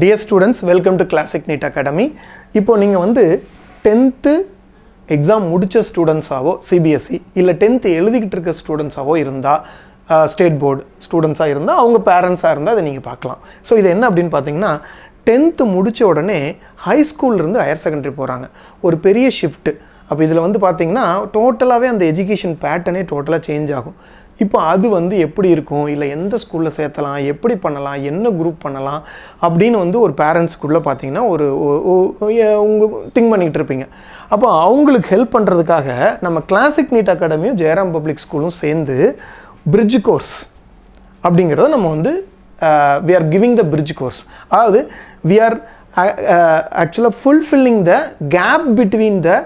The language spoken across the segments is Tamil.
Dear students, welcome to Classic NEET Academy. இப்போ நீங்க வந்து 10th எக்ஸாம் முடிச்ச ஸ்டூடெண்ட்ஸாவோ சிபிஎஸ்சி இல்ல 10th எழுதிக்கிட்டு இருக்க ஸ்டூடெண்ட்ஸாவோ இருந்தா ஸ்டேட் போர்டு ஸ்டூடெண்ட்ஸா இருந்தா அவங்க பேரண்ட்ஸா இருந்தா அதை நீங்க பார்க்கலாம். ஸோ இது என்ன அப்படின்னு பார்த்தீங்கன்னா 10th முடிச்ச உடனே ஹை ஸ்கூல்ல இருந்து ஹையர் செகண்டரி போறாங்க. ஒரு பெரிய ஷிஃப்ட். அப்போ இதில் வந்து பார்த்தீங்கன்னா டோட்டலாகவே அந்த எஜுகேஷன் பேட்டர்னே டோட்டலாக சேஞ்ச் ஆகும். இப்போ அது வந்து எப்படி இருக்கும், இல்லை எந்த ஸ்கூலில் சேர்த்தலாம், எப்படி பண்ணலாம், என்ன குரூப் பண்ணலாம் அப்படின்னு வந்து ஒரு பேரண்ட்ஸ்க்குள்ளே பார்த்தீங்கன்னா ஒரு திங்க் பண்ணிக்கிட்டு இருப்பீங்க. அப்போ அவங்களுக்கு ஹெல்ப் பண்ணுறதுக்காக நம்ம கிளாசிக் நீட் அகாடமியும் ஜெயராம் பப்ளிக் ஸ்கூலும் சேர்ந்து பிரிட்ஜ் கோர்ஸ் அப்படிங்கிறத நம்ம வந்து we are giving the bridge course. அதாவது we are actually fulfilling the gap between the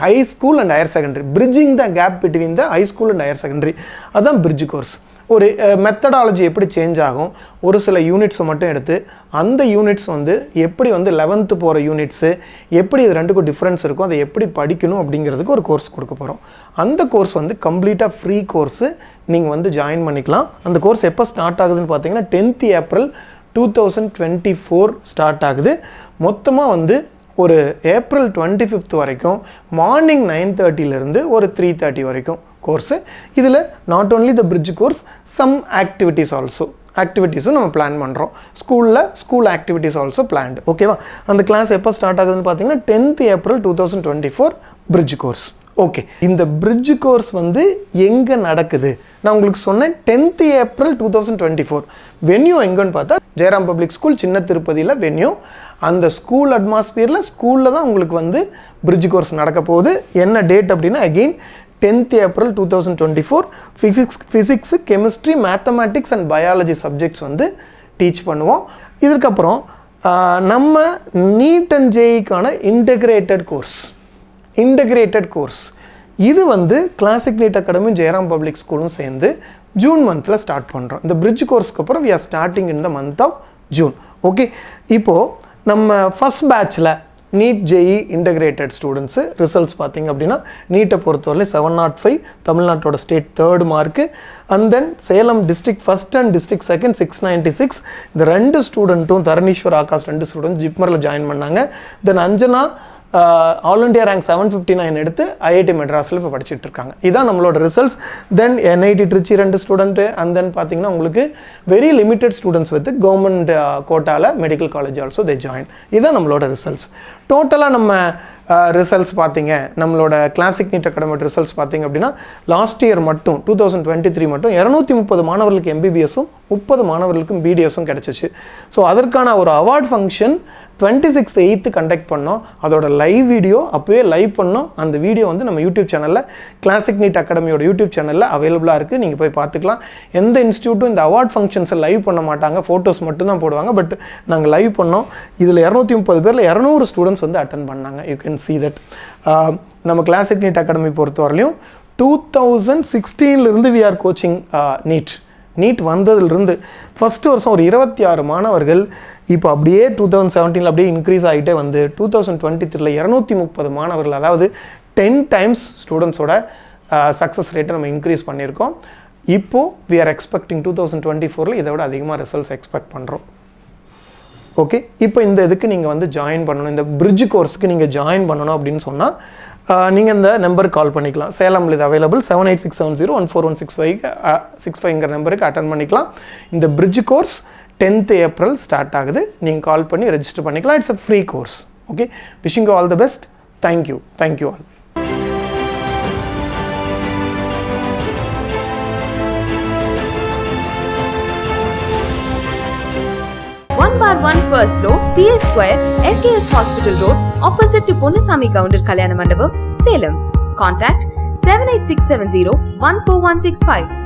high school and higher secondary, bridging the gap between the high school and higher secondary. அதான் bridge course. ஒரு மெத்தடாலஜி எப்படி சேஞ்ச் ஆகும், ஒரு சில யூனிட்ஸை மட்டும் எடுத்து அந்த யூனிட்ஸ் வந்து எப்படி வந்து 11th போகிற யூனிட்ஸு எப்படி இது ரெண்டுக்கும் டிஃப்ரென்ஸ் இருக்கும், அதை எப்படி படிக்கணும் அப்படிங்கிறதுக்கு ஒரு கோர்ஸ் கொடுக்க போகிறோம். அந்த கோர்ஸ் வந்து கம்ப்ளீட்டாக ஃப்ரீ கோர்ஸு, நீங்கள் வந்து ஜாயின் பண்ணிக்கலாம். அந்த கோர்ஸ் எப்போ ஸ்டார்ட் ஆகுதுன்னு பார்த்தீங்கன்னா 10th April 2024 ஸ்டார்ட் ஆகுது. மொத்தமாக வந்து ஒரு April 25th வரைக்கும் மார்னிங் 9:30 ஒரு 3:30 வரைக்கும் கோர்ஸு. இதில் not only the bridge course, some activities also, ஆக்டிவிட்டீஸும் நம்ம பிளான் பண்ணுறோம். School activities also planned. ஓகேவா? அந்த கிளாஸ் எப்போ ஸ்டார்ட் ஆகுதுன்னு பார்த்தீங்கன்னா 10th April 2024 bridge course. Okay, இந்த பிரிட்ஜ் கோர்ஸ் வந்து எங்கே நடக்குது நான் உங்களுக்கு சொன்னேன். 10th April 2024 வென்யூ எங்கன்னு பார்த்தா ஜெயராம் பப்ளிக் ஸ்கூல் சின்ன திருப்பதியில் வென்யூ. அந்த ஸ்கூல் அட்மாஸ்பியரில் ஸ்கூலில் தான் உங்களுக்கு வந்து பிரிட்ஜ் கோர்ஸ் நடக்க போகுது. என்ன டேட் அப்படின்னா again 10th April 2024 physics, chemistry, mathematics and biology subjects வந்து டீச் பண்ணுவோம். இதுக்கப்புறம் நம்ம நீட் அண்ட் ஜேஇக்கான இன்டகிரேட்டட் கோர்ஸ் இது வந்து கிளாசிக் நீட் அகாடமியும் ஜெயராம் பப்ளிக் ஸ்கூலும் சேர்ந்து ஜூன் மந்தில் ஸ்டார்ட் பண்ணுறோம். இந்த பிரிட்ஜ் கோர்ஸ்க்கு அப்புறம் we are starting in the month of June. Okay, இப்போது நம்ம ஃபஸ்ட் பேட்சில் NEET JEE integrated students results பார்த்திங்க அப்படின்னா நீட்டை பொறுத்தவரை 705 தமிழ்நாட்டோட state 3rd mark. And then Salem district first and district second 696. இந்த 2 ஸ்டூடெண்ட்டும் தரணீஸ்வர் ஆகாஷ் 2 ஸ்டூடெண்ட் ஜிப்மரில் ஜாயின் பண்ணாங்க. Then Anjana all India rank 759 எடுத்து ஐஐடி மெட்ராஸில் இப்போ படிச்சுட்டு இருக்காங்க. இதான் நம்மளோட results. Then NIT Trichy 2 student. And then பார்த்தீங்கன்னா உங்களுக்கு very limited students with government கோட்டாவில் medical college also they join. இதான் நம்மளோட ரிசல்ட்ஸ். டோட்டலாக நம்ம ரிசல்ட்ஸ் பார்த்தீங்க, நம்மளோட கிளாசிக் நீட் அகாடமி ரிசல்ட்ஸ் பார்த்தீங்க அப்படின்னா லாஸ்ட் இயர் மட்டும் 2023 மட்டும் 230 மாணவர்களுக்கு எம்பிபிஎஸும் 30 மாணவர்களுக்கும் பிடிஎஸும் கிடச்சிச்சு. ஸோ அதற்கான ஒரு அவார்ட் ஃபங்க்ஷன் 26/8 கண்டக்ட் பண்ணோம். அதோட லைவ் வீடியோ அப்போவே லைவ் பண்ணோம். அந்த வீடியோ வந்து நம்ம யூடியூப் சேனலில் கிளாசிக் நீட் அகாடமியோட யூடியூப் சேனலில் அவைலபிளாக இருக்குது. நீங்கள் போய் பார்த்துக்கலாம். எந்த இன்ஸ்டியூட்டும் இந்த அவார்ட் ஃபங்க்ஷன்ஸை லைவ் பண்ண மாட்டாங்க, ஃபோட்டோஸ் மட்டும்தான் போடுவாங்க. பட் நாங்கள் லைவ் பண்ணோம். இதில் 230 பேரில் 200 ஸ்டூடெண்ட்ஸ் வந்து அட்டன் பண்ணாங்க. You can see that. நம்ம கிளாசிக் நீட் அகாடமி பொறுத்தவரையிலையும் 2016 we are கோச்சிங் நீட் வந்ததுலேருந்து ஃபஸ்ட்டு வருஷம் ஒரு 26 மாணவர்கள் இப்போ அப்படியே 2017 அப்படியே இன்க்ரீஸ் ஆகிட்டே வந்து 2023 230 மாணவர்கள், அதாவது 10 times ஸ்டூடெண்ட்ஸோட சக்ஸஸ் ரேட்டை நம்ம இன்க்ரீஸ் பண்ணியிருக்கோம். இப்போது we are expecting 2024 இதை விட அதிகமாக ரிசல்ட்ஸ் எக்ஸ்பெக்ட் பண்ணுறோம். ஓகே, இப்போ இந்த இதுக்கு நீங்கள் வந்து ஜாயின் பண்ணணும், இந்த பிரிட்ஜ் கோர்ஸுக்கு நீங்கள் ஜாயின் பண்ணணும் அப்படின்னு சொன்னால் நீங்கள் இந்த நம்பருக்கு கால் பண்ணிக்கலாம். சேலமில் இது அவைலபிள் 7860141665 நம்பருக்கு அட்டன் பண்ணிக்கலாம். இந்த bridge course 10th April start ஆகுது. நீங்கள் கால் பண்ணி ரெஜிஸ்டர் பண்ணிக்கலாம். It's a free course. Okay, wishing you all the best. Thank you all. bar 1 first floor, PS Square, SKS Hospital Road, opposite to Ponnasamy Gounder Kalyanamandapam, Salem. Contact 78670 14165.